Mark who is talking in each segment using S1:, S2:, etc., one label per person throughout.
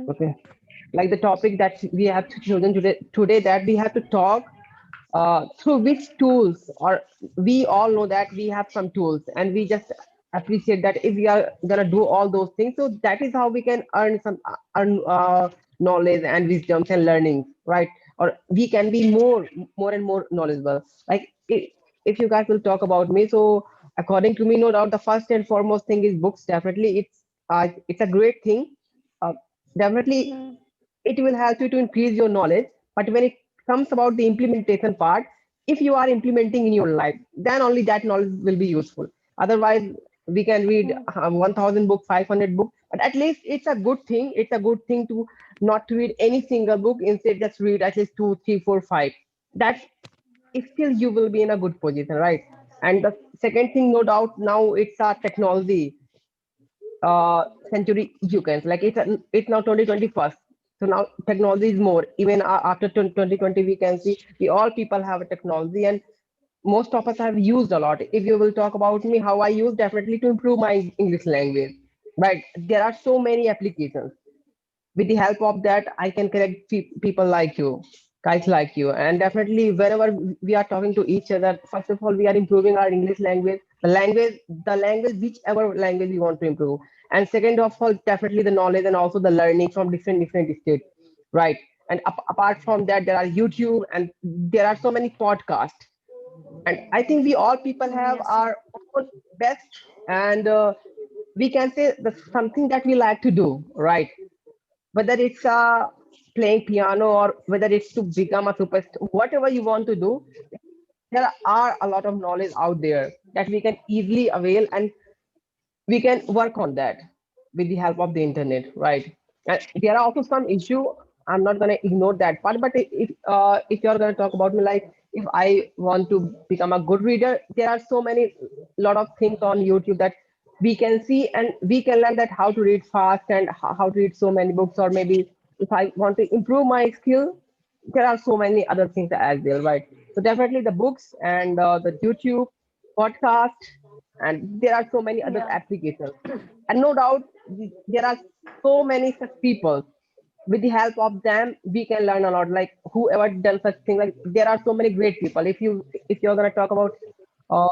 S1: Okay, like the topic that we have chosen today that we have to talk through which tools, or we all know that we have some tools and we just appreciate that if we are gonna do all those things, so that is how we can earn some knowledge and wisdoms and learning, right? Or we can be more and more knowledgeable. Like if you guys will talk about me, so according to me, no doubt the first and foremost thing is books. Definitely it's a great thing. uh, Definitely it will help you to increase your knowledge, but when it comes about the implementation part, if you are implementing in your life, then only that knowledge will be useful. Otherwise we can read 1000 book, 500 book, but at least it's a good thing. It's a good thing to not to read any single book, instead just read at least two, three, four, five. That's if still you will be in a good position, right? And the second thing, no doubt, now it's a technology century, you can like it's now 2021st. So now technology is more, even after 2020 we can see we all people have a technology, and most of us have used a lot. If you will talk about me, how I use, definitely to improve my English language, right? There are so many applications. With the help of that, I can connect people like you, guys like you, and definitely wherever we are talking to each other, first of all we are improving our English language, the language whichever language we want to improve. And second of all, definitely the knowledge and also the learning from different states, right? And apart from that, there are YouTube and there are so many podcasts. And I think we all people have
S2: Yes.
S1: our own best, and we can say the something that we like to do, right? Whether it's playing piano or whether it's to become a superstar, whatever you want to do, there are a lot of knowledge out there that we can easily avail, and we can work on that with the help of the internet, right? And there are also some issue. I'm not gonna ignore that part, but if you're gonna talk about me, like if I want to become a good reader, there are so many lot of things on YouTube that we can see, and we can learn that how to read fast and how to read so many books. Or maybe if I want to improve my skill, there are so many other things as well, right? So definitely the books and the YouTube podcast, and there are so many other
S2: Yeah.
S1: applications. And no doubt there are so many such people. With the help of them, we can learn a lot. Like whoever done such thing, like there are so many great people. If you're gonna talk about uh,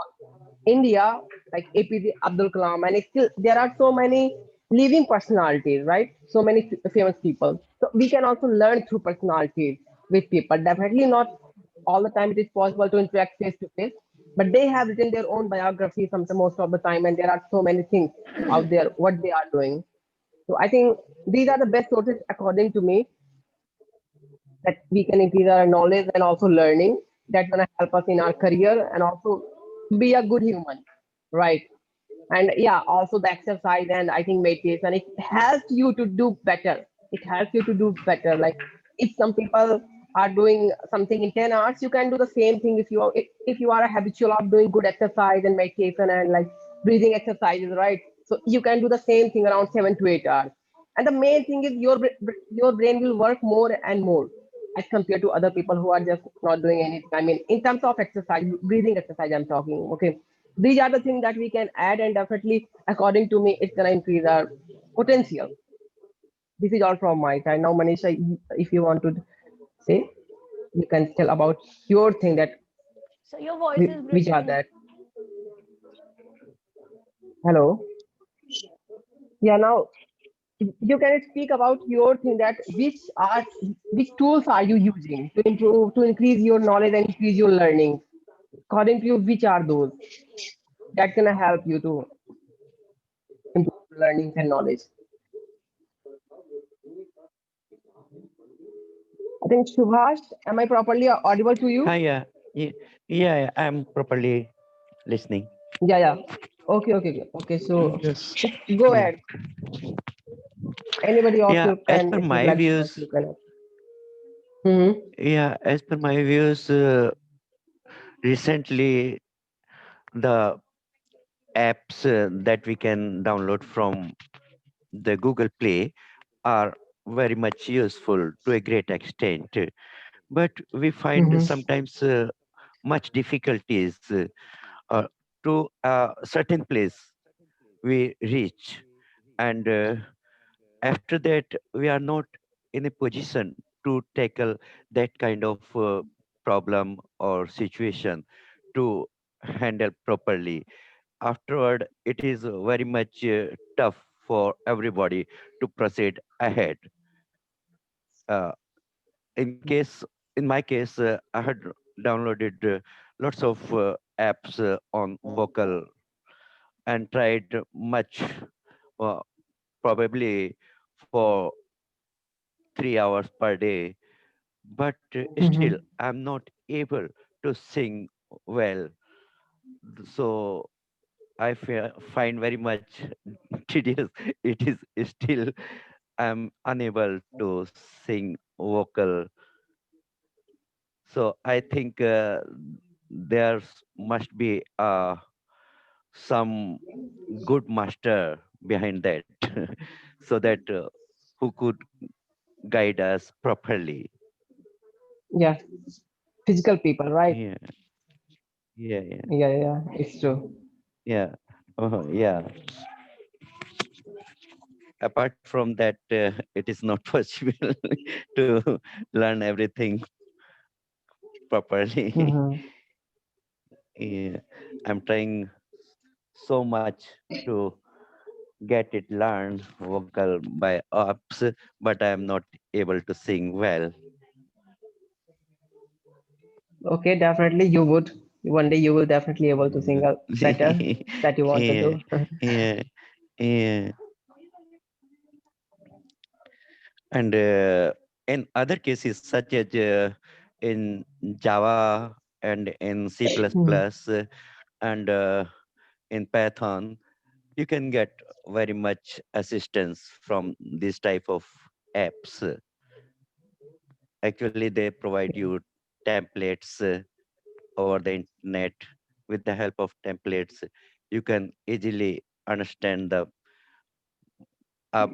S1: India, like APJ Abdul Kalam, and it's still there are so many living personalities, right? So many famous people. So we can also learn through personalities with people. Definitely not all the time it is possible to interact face to face, but they have written their own biography some most of the time, and there are so many things out there what they are doing. So I think these are the best sources according to me, that we can increase our knowledge and also learning, that's gonna help us in our career and also to be a good human, right? And yeah, also the exercise and I think meditation, it helps you to do better. It helps you to do better. Like if some people are doing something in 10 hours, you can do the same thing if you are a habitual of doing good exercise and meditation and like breathing exercises, right? So you can do the same thing around 7 to 8 hours. And the main thing is your brain will work more and more as compared to other people who are just not doing anything. I mean, in terms of exercise, breathing exercise, I'm talking. Okay, these are the things that we can add, and definitely, according to me, it's gonna increase our potential. This is all from my side. Now, Manisha, if you want to say, you can tell about your thing that
S2: So your voice is
S1: which are
S2: breaking.
S1: that. Hello. Yeah. Now you can speak about your thing that which tools are you using to improve to increase your knowledge and increase your learning. According to you, which are those that gonna help you to improve learning and knowledge? I think Subhash, am I properly audible to
S3: Hi,
S1: you?
S3: yeah, I'm properly listening.
S1: Yeah, yeah. Okay, okay, okay. Okay, so
S3: Yes.
S1: just go
S3: Yeah.
S1: ahead. Anybody of
S3: Yeah,
S1: you can, if you'd like to talk, you can. Mm-hmm.
S3: as per my views, recently the apps that we can download from the Google Play are very much useful to a great extent. But we find
S1: Mm-hmm.
S3: sometimes much difficulties to a certain place we reach, and after that, we are not in a position to tackle that kind of problem or situation to handle properly. Afterward, it is very much tough for everybody to proceed ahead. Uh, in my case, I had downloaded lots of apps on vocal and tried much, uh, probably for 3 hours per day, but still
S1: Mhm.
S3: I'm not able to sing well. So find very much tedious. It is still I'm unable to sing vocal. So I think there must be some good master behind that, so that who could guide us properly.
S1: Yeah, physical people, right?
S3: Yeah, yeah, yeah,
S1: Yeah, yeah, it's true.
S3: yeah. Yeah. Apart from that, it is not possible to learn everything properly.
S1: Hmm.
S3: Yeah. I'm trying so much to get it learned vocal by apps, but I am not able to sing well.
S1: Okay, definitely you would. One day you will definitely able to sing
S3: Mm.
S1: better that you want to
S3: Yeah,
S1: do.
S3: yeah, yeah. And in other cases, such as in Java and in C++,
S1: Mhm.
S3: and in Python, you can get very much assistance from this type of apps. Actually, they provide you templates over the internet. With the help of templates, you can easily understand the uh,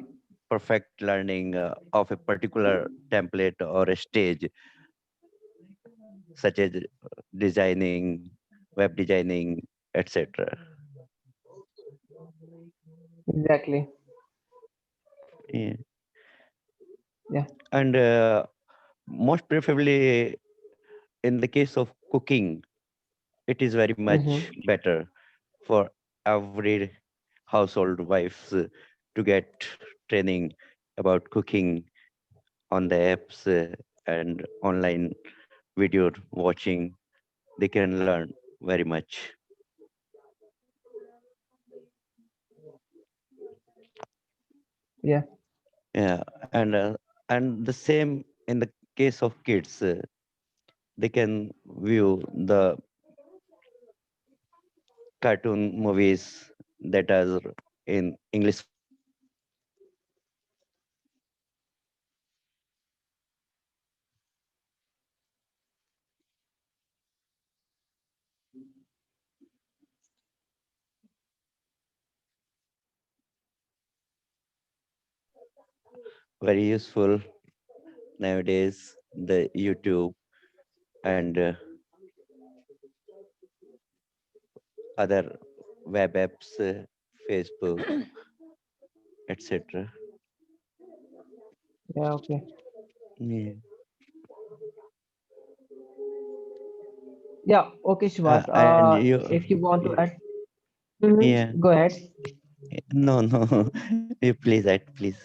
S3: perfect learning of a particular template or a stage, such as designing, web designing, etc.
S1: Exactly.
S3: Yeah.
S1: Yeah.
S3: And most preferably in the case of cooking, it is very much
S1: Hmm.
S3: better for every household wives to get training about cooking on the apps and online video watching. They can learn very much.
S1: Yeah.
S3: Yeah, and the same in the case of kids. They can view the cartoon movies that are in English version or Hindi version, and very useful nowadays. The YouTube and other web apps, Facebook, etc.
S1: Yeah. Okay.
S3: Yeah.
S1: Yeah. Okay, Shivas.
S3: And you,
S1: If you want
S3: yeah,
S1: to add, Mhm.
S3: yeah.
S1: Go ahead.
S3: No, no, you please add, please.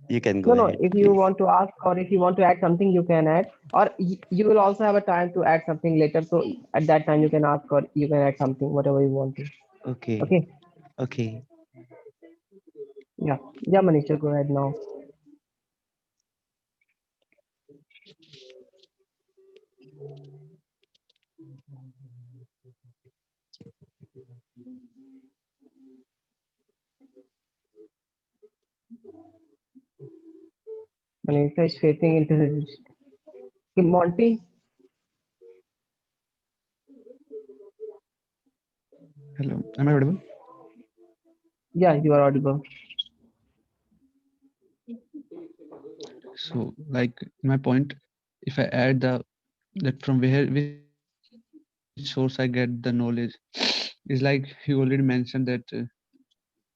S3: You can go
S1: No, no.
S3: ahead,
S1: If you
S3: please.
S1: want to ask or if you want to add something, you can add, or you will also have a time to add something later. So at that time, you can ask or you can add something, whatever you want to.
S3: Okay,
S1: Okay.
S3: okay.
S1: Yeah. Yeah, Manisha, go ahead now. Manisha is facing into his. Okay, Monty.
S4: Hello, am I audible?
S1: Yeah, you are audible.
S4: So, like my point, if I add that from which source I get the knowledge, is like you already mentioned that,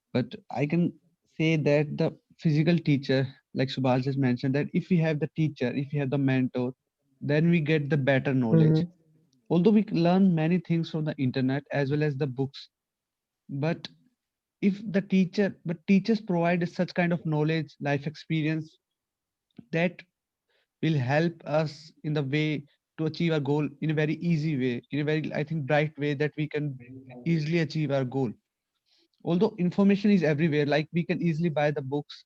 S4: but I can see say that the physical teacher, like Subhash just mentioned, that if we have the teacher, if we have the mentor, then we get the better knowledge.
S1: Mm-hmm.
S4: Although we learn many things from the internet as well as the books, but if the teacher, but teachers provide such kind of knowledge, life experience that will help us in the way to achieve our goal in a very easy way, in a very, I think, bright way that we can easily achieve our goal. Although information is everywhere, like we can easily buy the books,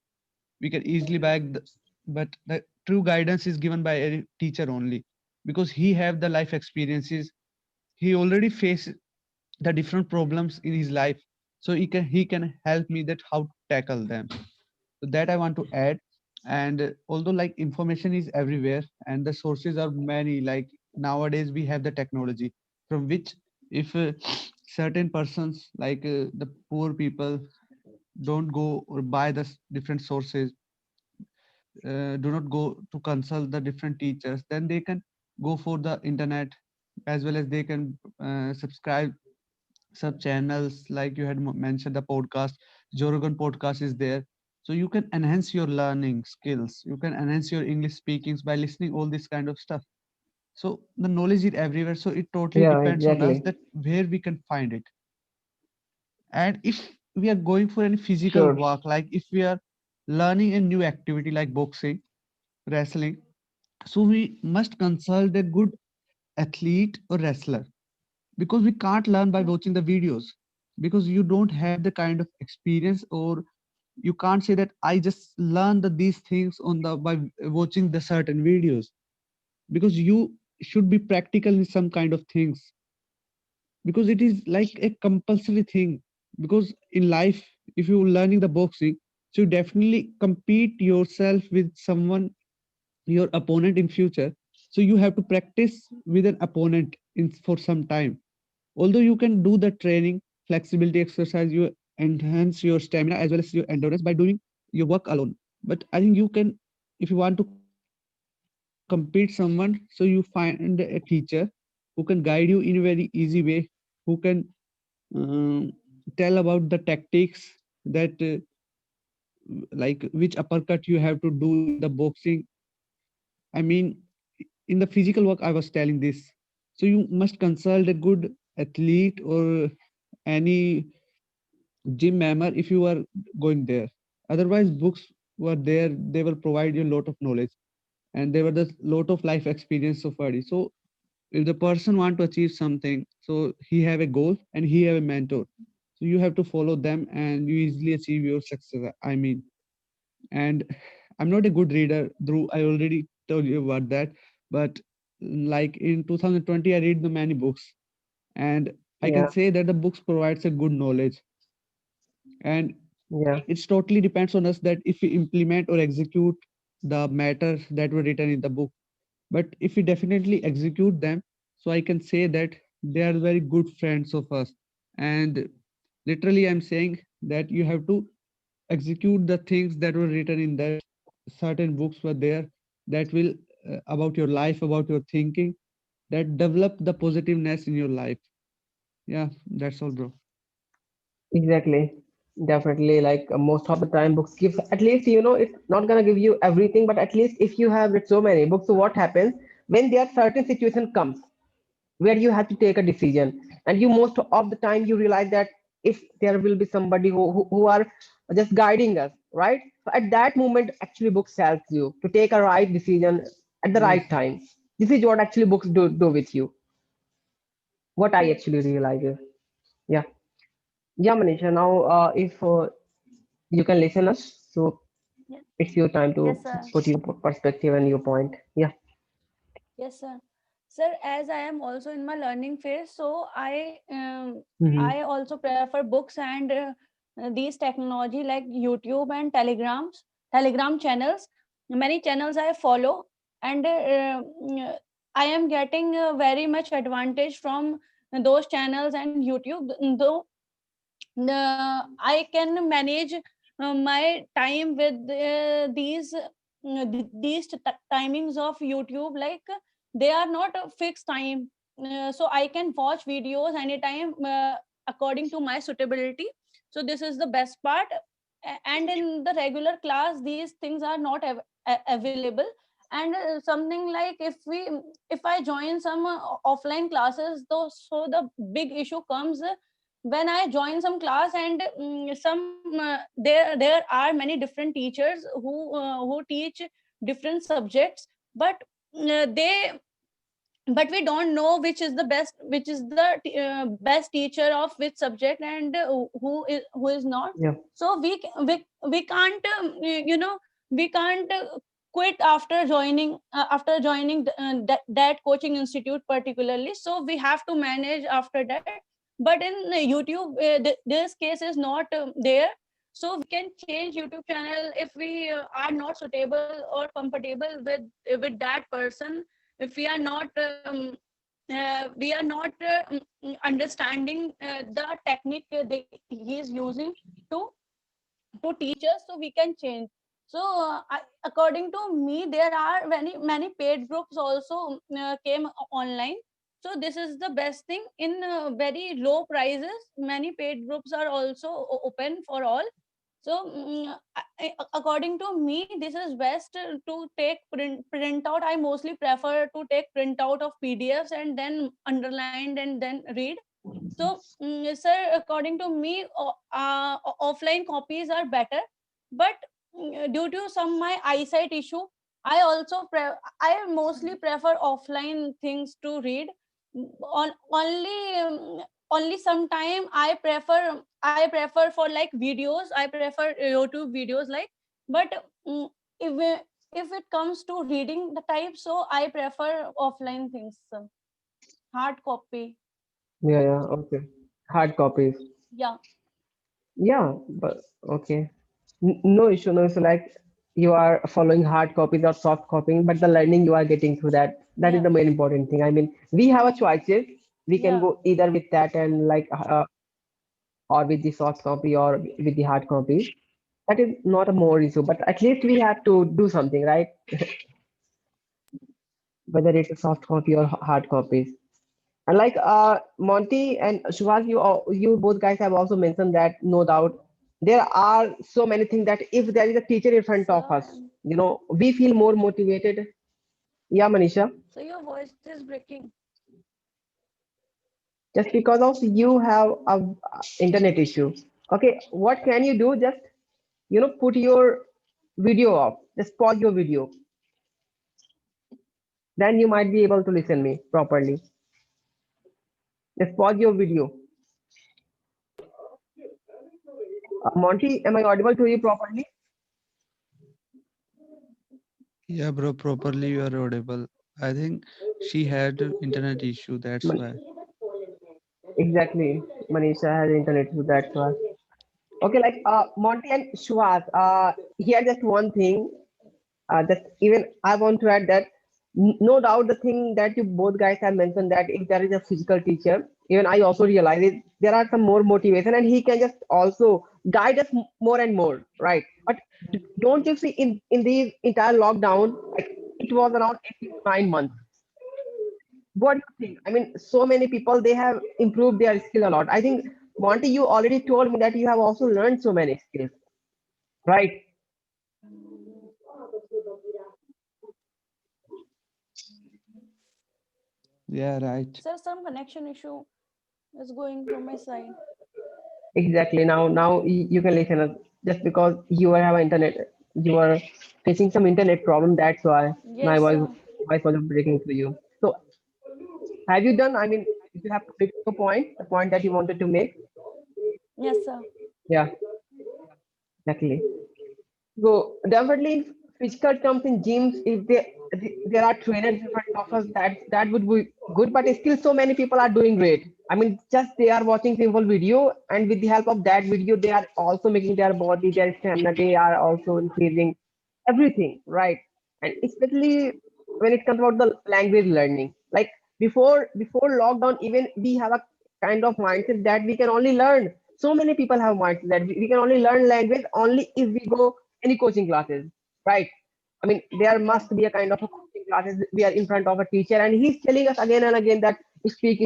S4: we can easily buy the, but the true guidance is given by a teacher only, because he have the life experiences, he already faced the different problems in his life, so he can help me that how to tackle them. So that I want to add. And although like information is everywhere and the sources are many, like nowadays we have the technology from which, if certain persons, like the poor people, don't go or buy the different sources, do not go to consult the different teachers, then they can go for the internet, as well as they can subscribe sub channels, like you had mentioned the podcast. Joe Rogan podcast is there, so you can enhance your learning skills, you can enhance your English speakings by listening all this kind of stuff. So the knowledge is everywhere, so it totally
S1: Yeah,
S4: depends on us
S1: exactly.
S4: that where we can find it. And if we are going for any physical
S1: Sure.
S4: work, like if we are learning a new activity like boxing, wrestling, so we must consult a good athlete or wrestler, because we can't learn by watching the videos, because you don't have the kind of experience, or you can't say that I just learned these things on the by watching the certain videos, because you should be practical in some kind of things, because it is like a compulsory thing. Because in life, if you're learning the boxing, so you definitely compete yourself with someone, your opponent in future, so you have to practice with an opponent in for some time. Although you can do the training, flexibility exercise, you enhance your stamina as well as your endurance by doing your work alone. But I think you can, if you want to compete someone, so you find a teacher who can guide you in a very easy way, who can um, tell about the tactics that like which uppercut you have to do in the boxing. I mean, in the physical work, I was telling this. So you must consult a good athlete or any gym member if you are going there. Otherwise, books were there, they will provide you a lot of knowledge, and they were the lot of life experience of body. So if the person want to achieve something, so he have a goal and he have a mentor. So you have to follow them and you easily achieve your success. I mean, and I'm not a good reader, Drew. I already told you about that. But like in 2020, I read the many books, and I can
S1: Yeah,
S4: say that the books provides a good knowledge. And
S1: yeah,
S4: it's totally depends on us that if we implement or execute the matters that were written in the book. But if we definitely execute them, so I can say that they are very good friends of us. And literally, I'm saying that you have to execute the things that were written in that certain books were there, that will about your life, about your thinking, that develop the positiveness in your life. Yeah, that's all, bro.
S1: exactly. Definitely. Like most of the time, books give at least, you know, it's not gonna give you everything, but at least if you have read so many books, so what happens when there certain situation comes where you have to take a decision, and you most of the time you realize that if there will be somebody who are just guiding us, right? So at that moment, actually, books helps you to take a right decision at the
S4: Yes.
S1: right time. This is what actually books do with you. What I actually realize is, yeah. Yeah, Manisha. Now, if you can listen us, so
S2: Yes,
S1: it's your time to
S2: yes, sir.
S1: put your perspective and your point. Yeah.
S2: Yes, sir. Sir, as I am also in my learning phase, so
S1: Hmm.
S2: I also prefer books and these technology like YouTube and Telegram channels. Many channels I follow, and I am getting very much advantage from those channels and YouTube. Though I can manage my time with these timings of YouTube. Like they are not a fixed time, so I can watch videos anytime according to my suitability. So this is the best part. and in the regular class these things are not available. And something like if I join some offline classes though, so the big issue comes when I join some class and there are many different teachers who teach different subjects, they but we don't know which is the best teacher of which subject, and who is not.
S1: Yeah.
S2: So we can't we can't quit after joining that coaching institute particularly, so we have to manage after that. But in YouTube this case is not there, so we can change YouTube channel if we are not suitable or comfortable with that person, if we are not understanding the technique he is using to teach us, so we can change. So according to me there are many paid groups also came online. So this is the best thing. In very low prices many paid groups are also open for all. So according to me this is best to take print out. I mostly prefer to take printout of PDFs and then underline and then read. So sir, according to me offline copies are better, but due to some my eyesight issue I also I mostly prefer offline things to read. Only sometime I prefer for like videos, I prefer YouTube videos like. But if it comes to reading the type, so I prefer offline things, hard copy.
S1: Yeah. Okay. Hard copies.
S2: Yeah.
S1: Yeah, but okay. No issue, no issue. Like you are following hard copies or soft copying, but the learning you are getting through that. That is
S2: Yeah.
S1: the main important thing. I mean, we have a choices. We can
S2: Yeah.
S1: go either with that and like or with the soft copy or with the hard copy. That is not a more issue, but at least we have to do something, right? Whether it's a soft copy or hard copies. And like Monty and Shuvak, you both guys have also mentioned that no doubt there are so many things that if there is a teacher in front of
S2: Sir,
S1: us, we feel more motivated. Yeah, Manisha,
S2: so your voice is breaking.
S1: just because of you have a internet issue. Okay, what can you do? Just put your video off. Just pause your video. Then you might be able to listen me properly. Just pause your video. Monty, am I audible to you properly?
S4: Yeah, bro, properly you are audible. I think she had internet issue, that's why.
S1: Exactly. Manisha has internet, so that's why. Okay, like Monty and Shwaz, here just one thing. That even I want to add that no doubt the thing that you both guys have mentioned that if there is a physical teacher, even I also realize it, there are some more motivation and he can just also guide us more and more, right? But don't you see in the entire lockdown, like it was around 8 to 9 months. What do you think? I mean, so many people they have improved their skill a lot. I think Monty, you already told me that you have also learned so many skills, right?
S4: Yeah, right.
S2: Sir, some connection issue is going from my side.
S1: Exactly. Now you can listen us just because you have internet, you are facing some internet problem. That's why my
S2: Yes, sir.
S1: voice was breaking to you. So have you done? I mean, if you have to pick a point, the point that you wanted to make.
S2: Yes, sir.
S1: Yeah, exactly. So definitely physical terms in gyms, if there are trainers in front of us, that would be good. But still, so many people are doing great. I mean, just they are watching simple video, and with the help of that video, they are also making their body, their stamina. They are also increasing everything, right? And especially when it comes about the language learning, like before lockdown, even we have a kind of mindset that we can only learn. So many people have mindset that we can only learn language only if we go any coaching classes, right? I mean, there must be a kind of a coaching classes. We are in front of a teacher, and he's telling us again and again that speak,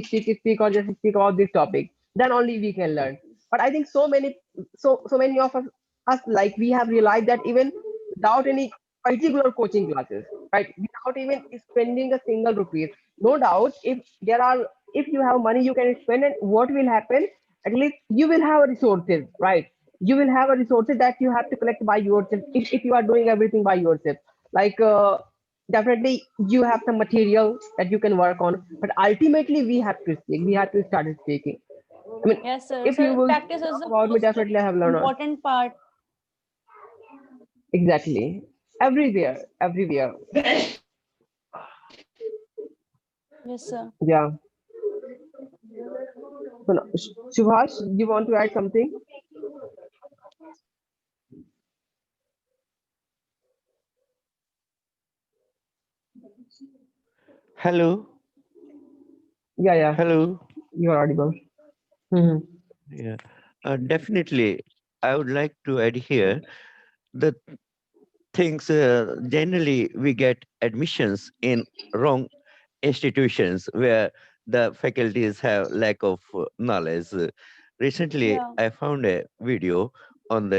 S1: or just speak about this topic. Then only we can learn. But I think so many of us. us, like we have realized that even without any particular coaching classes, right, without even spending a single rupees, no doubt, if you have money, you can spend, and what will happen? At least you will have resources, right? You will have a resources that you have to collect by yourself if you are doing everything by yourself. Like definitely you have some material that you can work on, but ultimately we have to speak. We have to start speaking. I mean,
S2: Yes, sir.
S1: if you
S2: So
S1: will
S2: practice is
S1: talk
S2: the
S1: about me,
S2: most
S1: definitely I have learned on.
S2: important part.
S1: Exactly. Everywhere, everywhere.
S2: Yes, sir.
S1: Yeah. So, now, Subhash, you want to add something?
S3: Hello,
S1: Yeah, yeah.
S3: hello.
S1: You are audible. Hmm.
S3: Yeah, definitely. I would like to add here the things generally we get admissions in wrong institutions where the faculties have lack of knowledge. Recently,
S2: Yeah.
S3: I found a video on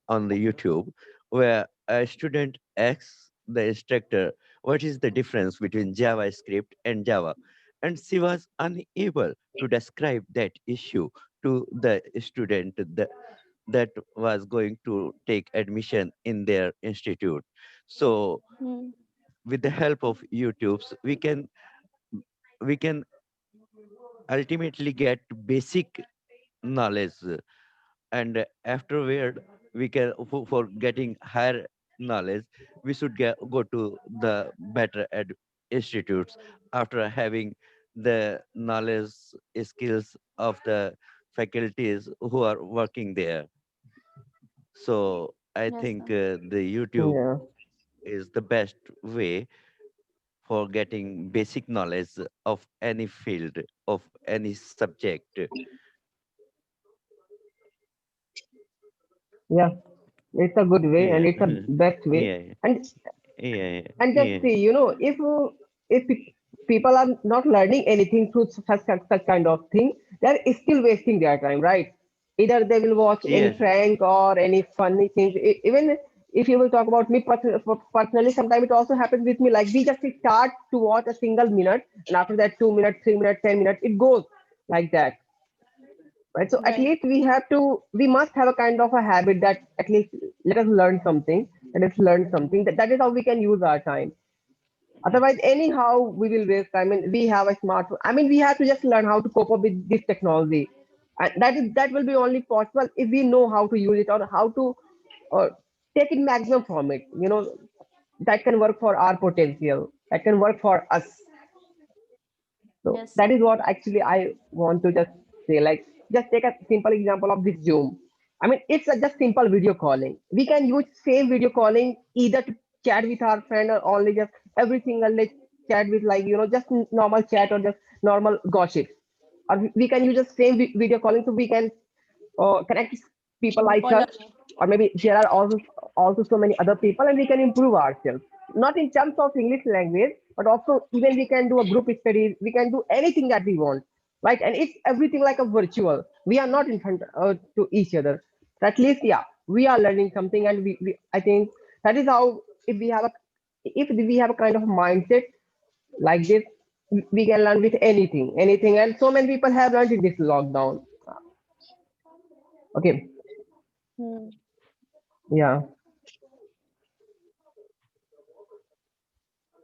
S3: on the YouTube where a student asks the instructor what is the difference between JavaScript and Java, and she was unable to describe that issue to the student that was going to take admission in their institute. So
S2: Hmm.
S3: with the help of YouTube's, we can ultimately get basic knowledge, and afterward we can for getting higher knowledge we should go to the better institutes after having the knowledge skills of the faculties who are working there. So I
S2: Yes,
S3: think
S2: sir.
S3: the YouTube
S1: Yeah.
S3: is the best way for getting basic knowledge of any field, of any subject.
S1: Yeah. It's a good way and
S3: Yeah.
S1: it's a best way.
S3: Yeah.
S1: And
S3: Yeah.
S1: just
S3: Yeah.
S1: see, if people are not learning anything through such kind of thing, they're still wasting their time, right? Either they will watch any
S3: Yes.
S1: prank or any funny things. Even if you will talk about me personally, sometimes it also happens with me. Like we just start to watch a single minute, and after that, 2 minutes, 3 minutes, 10 minutes, it goes like that, right? So at
S2: Right.
S1: least we must have a kind of a habit that at least let us learn something. Let us learn something. That is how we can use our time. Otherwise, anyhow, we will waste time. And we have a smartphone. I mean, we have to just learn how to cope up with this technology, and that will be only possible if we know how to use it or how to uh, take it maximum from it. That can work for our potential. That can work for us. So
S2: Yes,
S1: that
S2: sir.
S1: is what actually I want to just say. Like, just take a simple example of this Zoom. I mean, it's just simple video calling. We can use same video calling either to chat with our friend or only just every single day chat with, like, just normal chat or just normal gossip. Or we can use the same video calling so we can connect people like
S2: All
S1: us,
S2: of it.
S1: or maybe there are also so many other people, and we can improve ourselves. Not in terms of English language, but also even we can do a group studies. We can do anything that we want, right? And it's everything like a virtual. We are not in front to each other. So at least, yeah, we are learning something, and I think that is how if we have a kind of mindset like this, we can learn with anything. And so many people have learned in this lockdown. Okay,
S2: Hmm.
S1: yeah.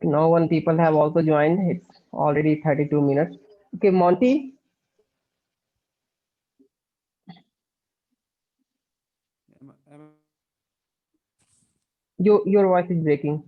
S1: Now one people have also joined. It's already 32 minutes. Okay, Monty, your voice is breaking.